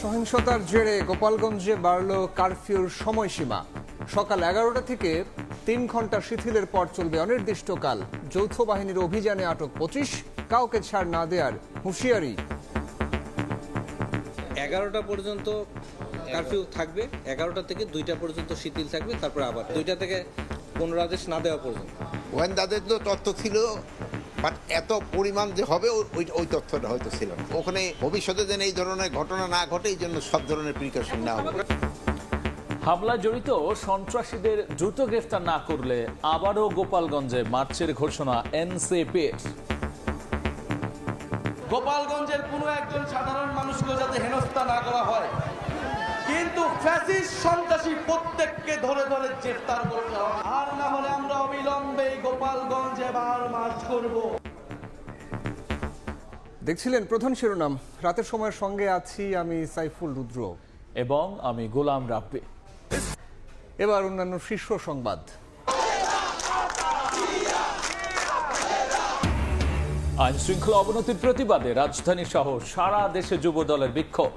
সহিংসতার জেরে গোপালগঞ্জে বাড়ল কারফিউর সময়সীমা। সকাল 11টা থেকে 3 ঘন্টা শিথিলের পর চলবে অনির্দিষ্টকাল। যৌথ বাহিনীর অভিযানে আটক 25, কাউকে ছাড় না দেওয়ার হুঁশিয়ারি। 11টা পর্যন্ত কারফিউ থাকবে, 11টা থেকে 2টা পর্যন্ত শিথিল থাকবে, তারপর আবার 2টা থেকে পুনরাদেশ না দেওয়া পর্যন্ত। গোয়েন্দাদের তো তথ্য ছিল, বাট এত পরিমাণ যে হবে ওই তথ্যটা হয়তো ছিল না। ওখানে ভবিষ্যতে যেন এই ধরনের ঘটনা না ঘটে, এই জন্য সব ধরনের প্রিকশন নেওয়া হবে। হামলায় জড়িত সন্ত্রাসীদের দ্রুত গ্রেফতার না করলে আবারও গোপালগঞ্জে মার্চের ঘোষণা এনসিপির। গোপালগঞ্জের কোনো একজন সাধারণ মানুষকে যাতে হেনস্থা না করা হয়, কিন্তু ফ্যাসিস্ট সন্ত্রাসী প্রত্যেককে ধরে ধরে গ্রেফতার করতে হবে। আর না হলে আমরা অবিলম্বে গোপালগঞ্জে এবার মার্চ করব। দেখছিলেন প্রধান শিরোনাম। রাতের সময়ের সঙ্গে আছি আমি সাইফুল রুদ্র এবং আমি গোলাম রাব্বি। এবার অন্যান্য শীর্ষ সংবাদ। আইন শৃঙ্খলা অবনতির প্রতিবাদে রাজধানী সহ সারা দেশে যুব দলের বিক্ষোভ।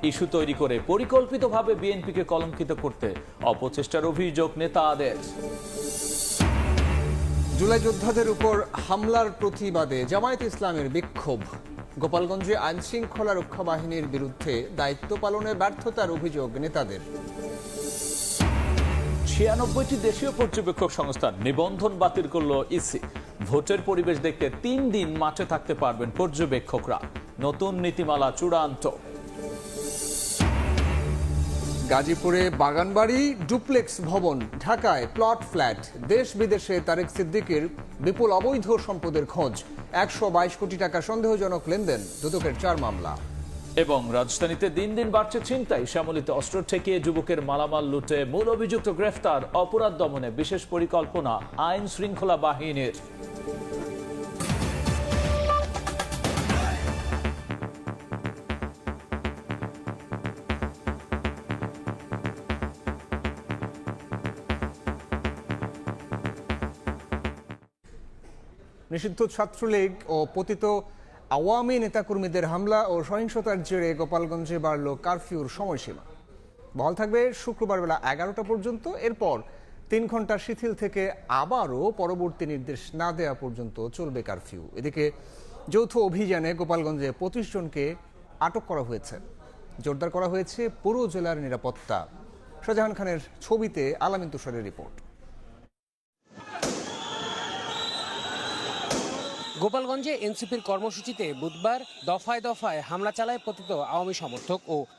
ইস্যু তৈরি করে পরিকল্পিতভাবে বিএনপিকে কলঙ্কিত করতে অপচেষ্টার অভিযোগ নেতাদের। জুলাই যোদ্ধাদের উপর হামলার প্রতিবাদে জামায়াতে ইসলামের বিক্ষোভ। গোপালগঞ্জে আইন শৃঙ্খলা রক্ষা বাহিনীর বিরুদ্ধে দায়িত্ব পালনে ব্যর্থতার অভিযোগ নেতাদের। 96টি দেশীয় পর্যবেক্ষক সংস্থার নিবন্ধন বাতিল করল ইসি। ভোটের পরিবেশ দেখতে 3 দিন মাঠে থাকতে পারবেন পর্যবেক্ষকরা। নতুন নীতিমালা চূড়ান্ত। গাজীপুরে বাগানবাড়ি ডুপ্লেক্স ভবন, ঢাকায় প্লট ফ্ল্যাট। দেশ বিদেশে তারেক সিদ্দিকীর বিপুল অবৈধ সম্পদের খোঁজ। 122 কোটি টাকা সন্দেহজনক লেনদেন, দুদকের 4 মামলা। এবং রাজধানীতে দিন দিন বাড়ছে ছিনতাই। শ্যামলীতে অস্ত্র ঠেকিয়ে যুবকের মালামাল লুটে মূল অভিযুক্ত গ্রেফতার। অপরাধ দমনে বিশেষ পরিকল্পনা আইন শৃঙ্খলা বাহিনীর। নিষিদ্ধ ছাত্রলীগ ও পতিত আওয়ামী নেতাকর্মীদের হামলা ও সহিংসতার জেরে গোপালগঞ্জে বাড়ল কারফিউর সময়সীমা। বহাল থাকবে শুক্রবার বেলা 11টা পর্যন্ত। এরপর 3 ঘন্টা শিথিল থেকে আবারও পরবর্তী নির্দেশ না দেওয়া পর্যন্ত চলবে কারফিউ। এদিকে যৌথ অভিযানে গোপালগঞ্জে 25 জনকে আটক করা হয়েছে। জোরদার করা হয়েছে পুরো জেলার নিরাপত্তা। শাহজাহান খানের ছবিতে আলামিন তুষারের রিপোর্ট। গোপালগঞ্জে এনসিপির কর্মসূচিতে বুধবার দফায় দফায় হামলা চালায় পতিত আওয়ামী সমর্থক ও